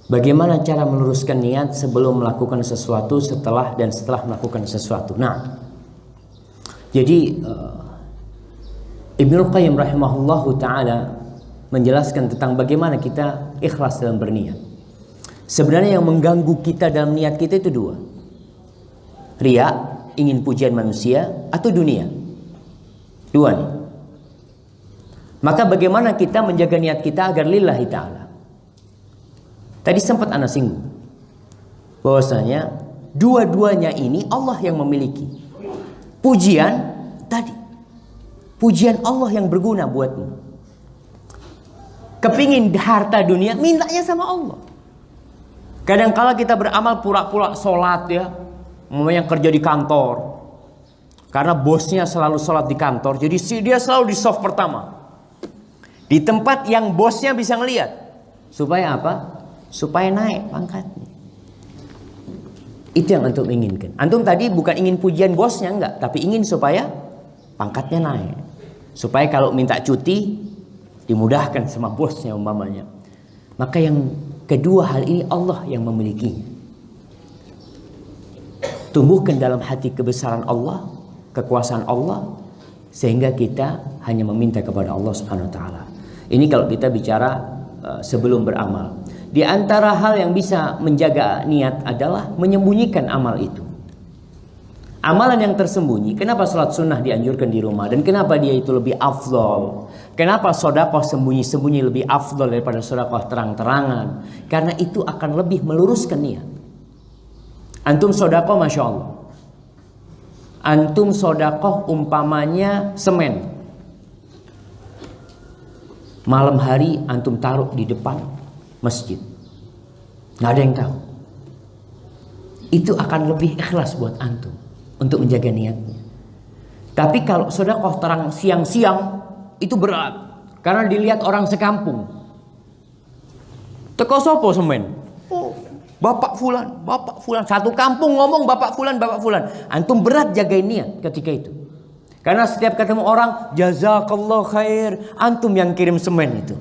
Bagaimana cara meluruskan niat sebelum melakukan sesuatu, setelah melakukan sesuatu. Nah, jadi Ibnul Qayyim rahimahullahu ta'ala menjelaskan tentang bagaimana kita ikhlas dalam berniat. Sebenarnya yang mengganggu kita dalam niat kita itu dua. Riya, ingin pujian manusia, atau dunia. Dua nih. Maka bagaimana kita menjaga niat kita agar lillahi ta'ala. Tadi sempat ana singgung bahwasanya dua-duanya ini Allah yang memiliki. Pujian tadi, pujian Allah yang berguna buatmu. Kepingin harta dunia, mintanya sama Allah. Kadang-kala kita beramal pura-pura sholat ya, yang kerja di kantor, karena bosnya selalu sholat di kantor, jadi dia selalu di soft pertama, di tempat yang bosnya bisa ngelihat. Supaya apa? Supaya naik pangkatnya. Itu yang antum inginkan. Antum tadi bukan ingin pujian bosnya, enggak, tapi ingin supaya pangkatnya naik, supaya kalau minta cuti dimudahkan sama bosnya umpamanya. Maka yang kedua hal ini Allah yang memilikinya. Tumbuhkan dalam hati kebesaran Allah, kekuasaan Allah, sehingga kita hanya meminta kepada Allah Subhanahu wa taala. Ini kalau kita bicara sebelum beramal. Di antara hal yang bisa menjaga niat adalah menyembunyikan amal itu. Amalan yang tersembunyi. Kenapa sholat sunnah dianjurkan di rumah? Dan kenapa dia itu lebih afdol? Kenapa sedekah sembunyi-sembunyi lebih afdol daripada sedekah terang-terangan? Karena itu akan lebih meluruskan niat. Antum sedekah, masya Allah. Antum sedekah umpamanya semen. Malam hari antum taruh di depan masjid, nggak ada yang tahu. Itu akan lebih ikhlas buat antum untuk menjaga niatnya. Tapi kalau sedekah terang siang-siang itu berat, karena dilihat orang sekampung. Teko sopo semen? Oh, Bapak Fulan. Satu kampung ngomong Bapak Fulan. Antum berat jagain niat ketika itu. Karena setiap ketemu orang, jazakallah khair, antum yang kirim semen itu.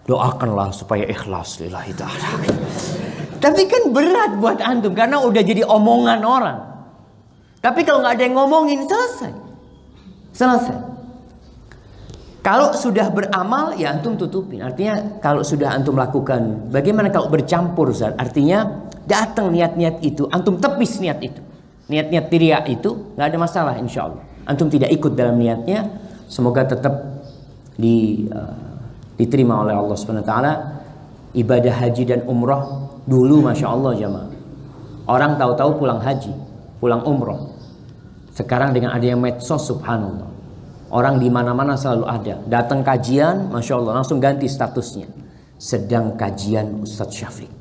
Doakanlah supaya ikhlas lillahi ta'ala. Tapi kan berat buat antum karena udah jadi omongan orang. Tapi kalau nggak ada yang ngomongin, selesai. Kalau sudah beramal ya antum tutupin. Artinya kalau sudah antum lakukan, bagaimana kalau bercampur Ustaz? Artinya datang niat-niat itu, antum tepis niat itu. Niat-niat riya itu nggak ada masalah insya Allah. Antum tidak ikut dalam niatnya, semoga tetap diterima oleh Allah Subhanahu wa taala. Ibadah haji dan umrah dulu masya Allah jamaah. Orang tahu-tahu pulang haji, pulang umrah. Sekarang dengan adanya medsos subhanallah. Orang di mana-mana selalu ada. Datang kajian, masya Allah langsung ganti statusnya. Sedang kajian Ustadz Syafiq.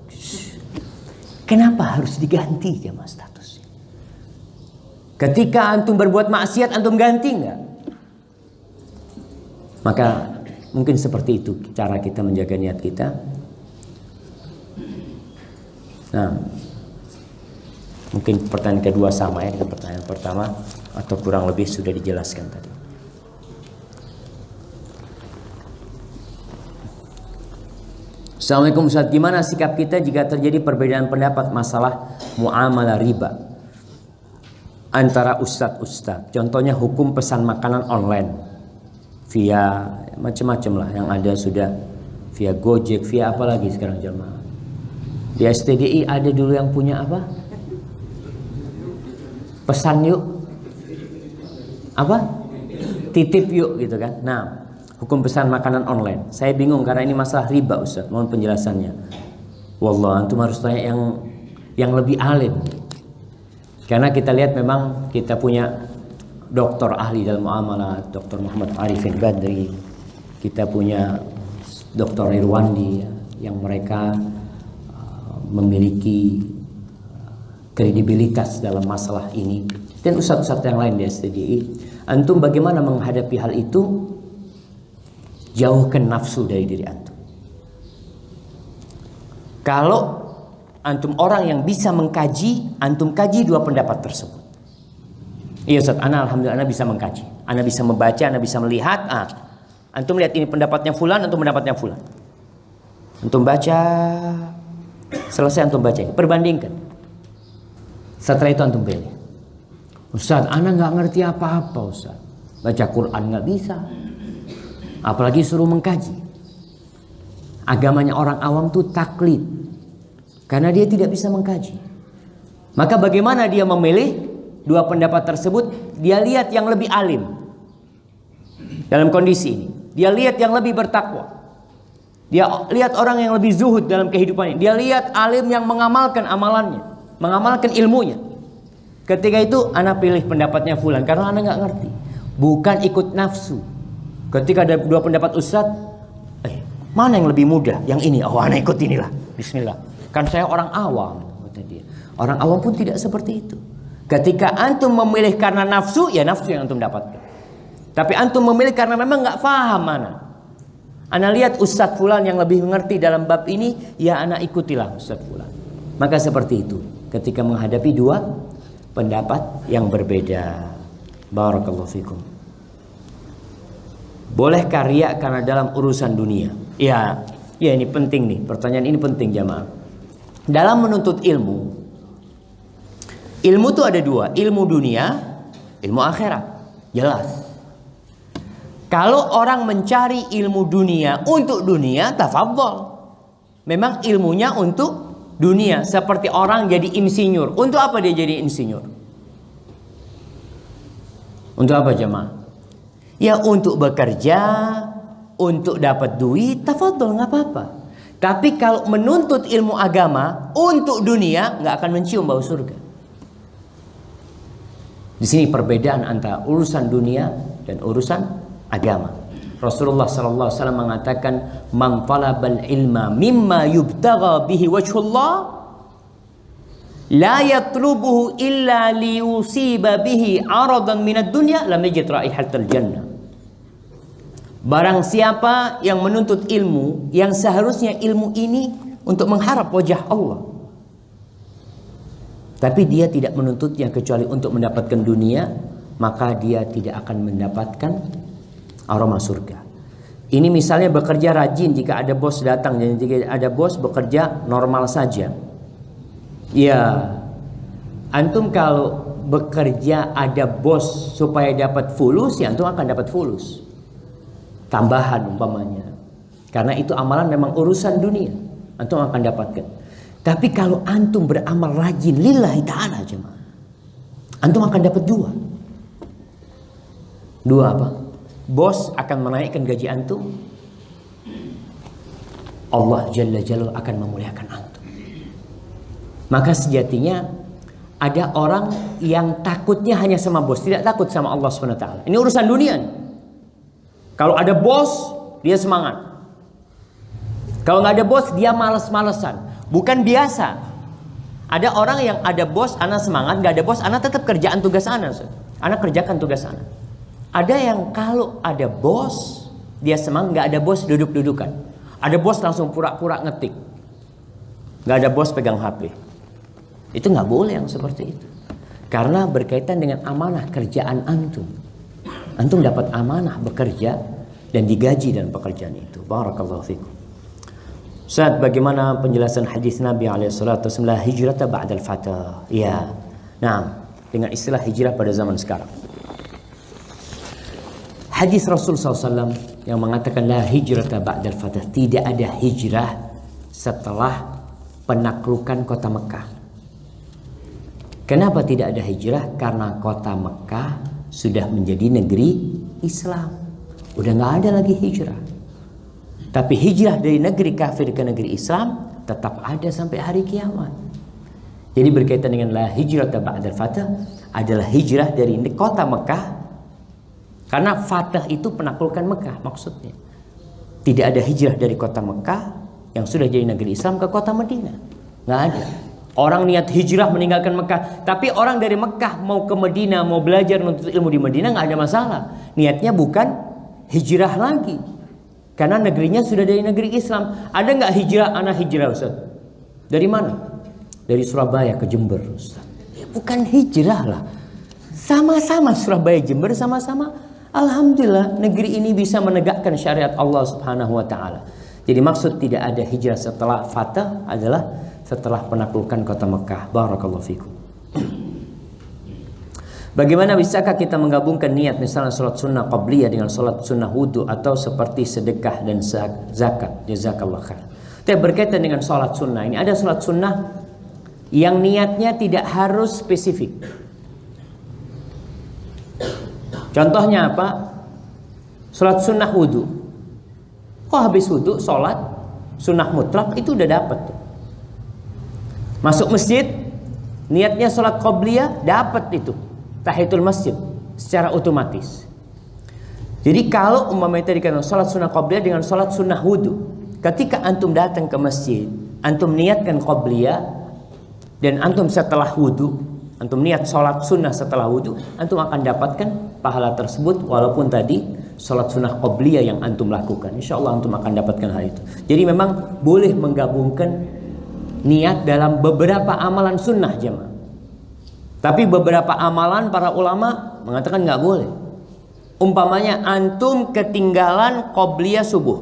Kenapa harus diganti jamaah statusnya? Ketika antum berbuat maksiat antum ganti enggak? Maka mungkin seperti itu cara kita menjaga niat kita. Nah, mungkin pertanyaan kedua sama ya dengan pertanyaan pertama, atau kurang lebih sudah dijelaskan tadi. Assalamualaikum Ustaz, gimana sikap kita jika terjadi perbedaan pendapat masalah muamalah riba antara ustadz? Contohnya hukum pesan makanan online via macam-macam lah yang ada sudah, via Gojek, via apa lagi sekarang jamaah. Di STDI ada dulu yang punya apa? Pesan yuk. Apa? Titip yuk gitu kan. Nah, hukum pesan makanan online. Saya bingung karena ini masalah riba Ustaz. Mohon penjelasannya. Wallah, antum harus tanya yang lebih alim. Karena kita lihat memang kita punya doktor ahli dalam muamalah, Dr. Muhammad Arifin Badri. Kita punya Dr. Irwandi yang mereka memiliki kredibilitas dalam masalah ini. Dan ustadz-ustadz yang lain di STDI. Antum bagaimana menghadapi hal itu? Jauhkan nafsu dari diri antum. Kalau antum orang yang bisa mengkaji, antum kaji dua pendapat tersebut. Iya Ustaz, ana alhamdulillah ana bisa mengkaji. Ana bisa membaca, ana bisa melihat. Antum lihat ini pendapatnya fulan, antum pendapatnya fulan. Antum baca, Selesai antum baca ini, perbandingkan. Setelah itu antum pilih. Ustaz, ana nggak ngerti apa-apa Ustaz. Baca Quran nggak bisa. Apalagi suruh mengkaji. Agamanya orang awam tuh taklid. Karena dia tidak bisa mengkaji. Maka bagaimana dia memilih dua pendapat tersebut? Dia lihat yang lebih alim. Dalam kondisi ini. Dia lihat yang lebih bertakwa. Dia lihat orang yang lebih zuhud dalam kehidupannya. Dia lihat alim yang mengamalkan amalannya. Mengamalkan ilmunya. Ketika itu anak pilih pendapatnya fulan. Karena anak nggak ngerti. Bukan ikut nafsu. Ketika ada dua pendapat ustaz, mana yang lebih mudah? Yang ini. Oh, anak ikut inilah. Bismillah. Kan saya orang awam, kata dia. Orang awam pun tidak seperti itu. Ketika antum memilih karena nafsu, ya nafsu yang antum dapatkan. Tapi antum memilih karena memang nggak paham mana. Ana lihat ustaz fulan yang lebih mengerti dalam bab ini, ya ana ikutilah ustaz fulan. Maka seperti itu. Ketika menghadapi dua pendapat yang berbeda. Barakallahu fikum. Bolehkah riya karena dalam urusan dunia? Ya ini penting nih. Pertanyaan ini penting jamaah. Dalam menuntut ilmu itu ada dua. Ilmu dunia, ilmu akhirat. Jelas. Kalau orang mencari ilmu dunia untuk dunia, tafadhol. Memang ilmunya untuk dunia. Seperti orang jadi insinyur. Untuk apa dia jadi insinyur? Untuk apa jemaah? Ya untuk bekerja, untuk dapat duit, tafadhol, nggak apa-apa. Tapi kalau menuntut ilmu agama untuk dunia, nggak akan mencium bau surga. Di sini perbedaan antara urusan dunia dan urusan agama. Rasulullah sallallahu alaihi wasallam mengatakan, "Man talabal ilma mimma yubtagha bihi wajhullah, la yatlubuhu illa liyusiba bihi 'aradan minad dunya, lam yajid raihatal jannah." Barang siapa yang menuntut ilmu yang seharusnya ilmu ini untuk mengharap wajah Allah, tapi dia tidak menuntutnya kecuali untuk mendapatkan dunia, maka dia tidak akan mendapatkan aroma surga. Ini misalnya bekerja rajin jika ada bos datang, dan jika ada bos bekerja normal saja. Ya, antum kalau bekerja ada bos supaya dapat fulus, ya antum akan dapat fulus. Tambahan umpamanya. Karena itu amalan memang urusan dunia. Antum akan dapatkan. Tapi kalau antum beramal rajin lillahi ta'ala jemaah, antum akan dapat dua. Dua apa? Bos akan menaikkan gaji antum. Allah Jalla Jalla akan memuliakan antum. Maka sejatinya ada orang yang takutnya hanya sama bos, tidak takut sama Allah SWT. Ini urusan dunia nih. Kalau ada bos, dia semangat. Kalau nggak ada bos, dia males-malesan. Bukan biasa. Ada orang yang ada bos, anak semangat. Nggak ada bos, anak tetap kerjaan tugas anak. Anak kerjakan tugas anak. Ada yang kalau ada bos, dia semangat. Nggak ada bos, duduk-dudukan. Ada bos langsung pura-pura ngetik. Nggak ada bos pegang HP. Itu nggak boleh yang seperti itu. Karena berkaitan dengan amanah kerjaan antum. Antum dapat amanah bekerja dan digaji dalam pekerjaan itu. Barakallahu fikum. Ustaz, bagaimana penjelasan hadis Nabi SAW hijrata ba'dal fatah? Ya. Nah, dengan istilah hijrah pada zaman sekarang. Hadis Rasul SAW yang mengatakan la hijrata ba'dal fatah. Tidak ada hijrah setelah penaklukan kota Mekah. Kenapa tidak ada hijrah? Karena kota Mekah sudah menjadi negeri Islam. Udah nggak ada lagi hijrah. Tapi hijrah dari negeri kafir ke negeri Islam tetap ada sampai hari kiamat. Jadi berkaitan dengan la hijrah ba'dal fatah adalah hijrah dari kota Mekah. Karena fatah itu penaklukan Mekah maksudnya. Tidak ada hijrah dari kota Mekah yang sudah jadi negeri Islam ke kota Madinah. Nggak ada. Orang niat hijrah meninggalkan Mekah, tapi orang dari Mekah mau ke Madinah, mau belajar menuntut ilmu di Madinah, nggak ada masalah. Niatnya bukan hijrah lagi, karena negerinya sudah dari negeri Islam. Ada nggak hijrah? Anak hijrah Ustaz. Dari mana? Dari Surabaya ke Jember Ustaz. Ya, bukan hijrah lah. Sama-sama Surabaya Jember, sama-sama alhamdulillah negeri ini bisa menegakkan syariat Allah Subhanahu wa taala. Jadi maksud tidak ada hijrah setelah fatah adalah setelah penaklukan kota Mekah. Barakallahu fikum. Bagaimana bisakah kita menggabungkan niat misalnya sholat sunnah qabliyah dengan sholat sunnah wudu atau seperti sedekah dan zakat? Jazakallah khair. Tapi berkaitan dengan sholat sunnah ini, ada sholat sunnah yang niatnya tidak harus spesifik. Contohnya apa? Sholat sunnah wudu. Kok habis wudu sholat sunnah mutlak itu udah dapat tuh. Masuk masjid niatnya sholat qabliyah, dapat itu tahiyatul masjid secara otomatis. Jadi kalau umpamanya tadi kan sholat sunnah qabliyah dengan sholat sunnah wudu, ketika antum datang ke masjid, antum niatkan qabliyah dan antum setelah wudu, antum niat sholat sunnah setelah wudu, antum akan dapatkan pahala tersebut walaupun tadi sholat sunnah qabliyah yang antum lakukan. Insya Allah antum akan dapatkan hal itu. Jadi memang boleh menggabungkan niat dalam beberapa amalan sunnah jemaah. Tapi beberapa amalan para ulama mengatakan nggak boleh. Umpamanya antum ketinggalan qabliyah subuh,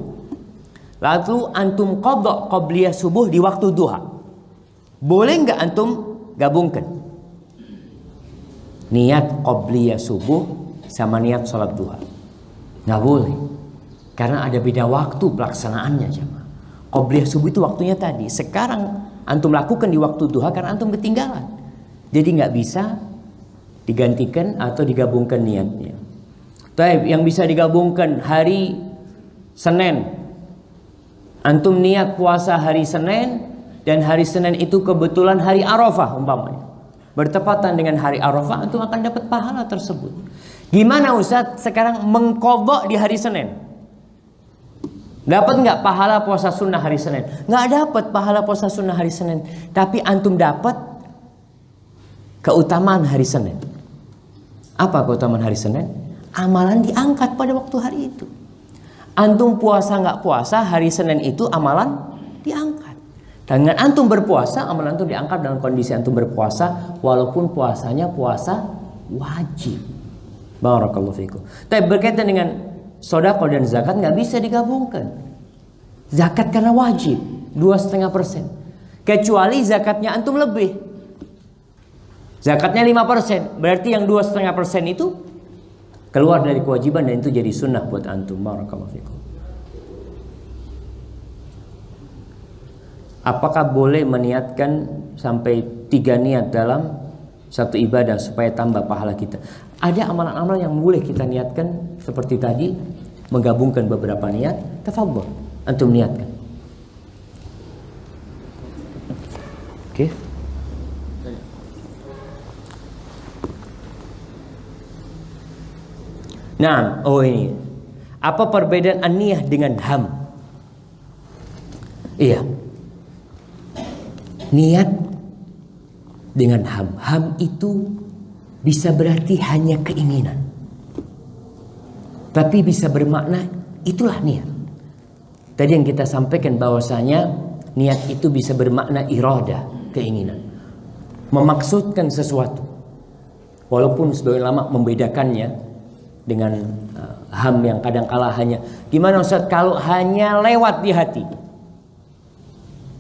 lalu antum qadha qabliyah subuh di waktu duha, boleh nggak antum gabungkan niat qabliyah subuh sama niat sholat duha? Nggak boleh, karena ada beda waktu pelaksanaannya jemaah. Qabliyah subuh itu waktunya tadi, sekarang antum lakukan di waktu duha karena antum ketinggalan. Jadi nggak bisa digantikan atau digabungkan niatnya. Taib, yang bisa digabungkan hari Senin, antum niat puasa hari Senin dan hari Senin itu kebetulan hari Arafah umpamanya, bertepatan dengan hari Arafah, antum akan dapat pahala tersebut. Gimana Ustaz sekarang mengqadha di hari Senin? Dapat nggak pahala puasa sunnah hari Senin? Nggak dapat pahala puasa sunnah hari Senin, tapi antum dapat keutamaan hari Senin. Apa keutamaan hari Senin? Amalan diangkat pada waktu hari itu. Antum puasa nggak puasa, hari Senin itu amalan diangkat. Dengan antum berpuasa, amalan antum diangkat dalam kondisi antum berpuasa, walaupun puasanya puasa wajib. Barakallahu fikum. Tapi berkaitan dengan sedekah dan zakat nggak bisa digabungkan. Zakat karena wajib 2,5%. Kecuali zakatnya antum lebih. Zakatnya 5%, berarti yang 2,5% itu keluar dari kewajiban dan itu jadi sunnah buat antum. Barakallahu fikum. Apakah boleh meniatkan sampai 3 niat dalam satu ibadah supaya tambah pahala kita? Ada amalan-amalan yang boleh kita niatkan seperti tadi, menggabungkan beberapa niat. Tafadhol, antum niatkan. Oke. Nah, oh ini. Apa perbedaan an-niyah dengan ham? Iya. Niat dengan ham. Ham itu bisa berarti hanya keinginan. Tapi bisa bermakna itulah niat. Tadi yang kita sampaikan bahwasanya niat itu bisa bermakna iradah, keinginan. Memaksudkan sesuatu. Walaupun sebagian ulama membedakannya dengan ham yang kadang-kala hanya, gimana Ustaz kalau hanya lewat di hati?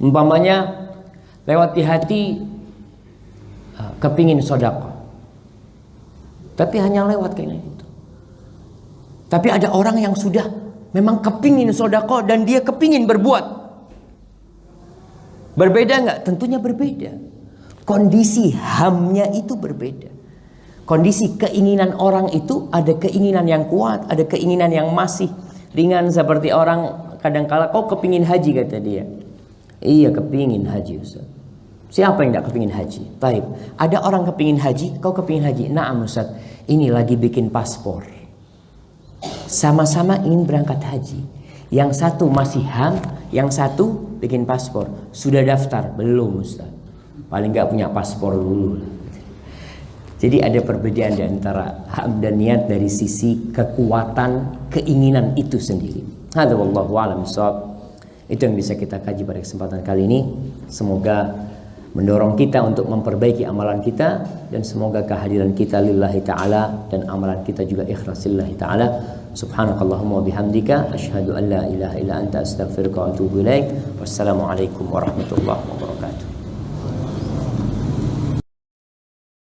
Umpamanya lewat di hati kepingin sedekah, tapi hanya lewat keinginan itu. Tapi ada orang yang sudah memang kepingin sedekah dan dia kepingin berbuat. Berbeda nggak? Tentunya berbeda. Kondisi hamnya itu berbeda. Kondisi keinginan orang itu ada keinginan yang kuat, ada keinginan yang masih ringan, seperti orang kadang-kala kau kepingin haji kata dia. Iya kepingin haji Ustaz. Siapa yang tidak kepingin haji? Taib. Ada orang kepingin haji, kau kepingin haji. Naam Ustaz, ini lagi bikin paspor. Sama-sama ingin berangkat haji. Yang satu masih ham, yang satu bikin paspor. Sudah daftar? Belum Ustaz. Paling nggak punya paspor dulu lah. Jadi ada perbedaan di antara ham dan niat dari sisi kekuatan keinginan itu sendiri. Hadza wallahu a'lam bishawab. Itu yang bisa kita kaji pada kesempatan kali ini. Semoga mendorong kita untuk memperbaiki amalan kita, dan semoga kehadiran kita lillahi ta'ala dan amalan kita juga ikhlas lillahi ta'ala. Subhanakallahumma wa bihamdika asyhadu an la ilaha illa anta astaghfiruka wa atubu ilaik. Wassalamualaikum warahmatullahi wabarakatuh.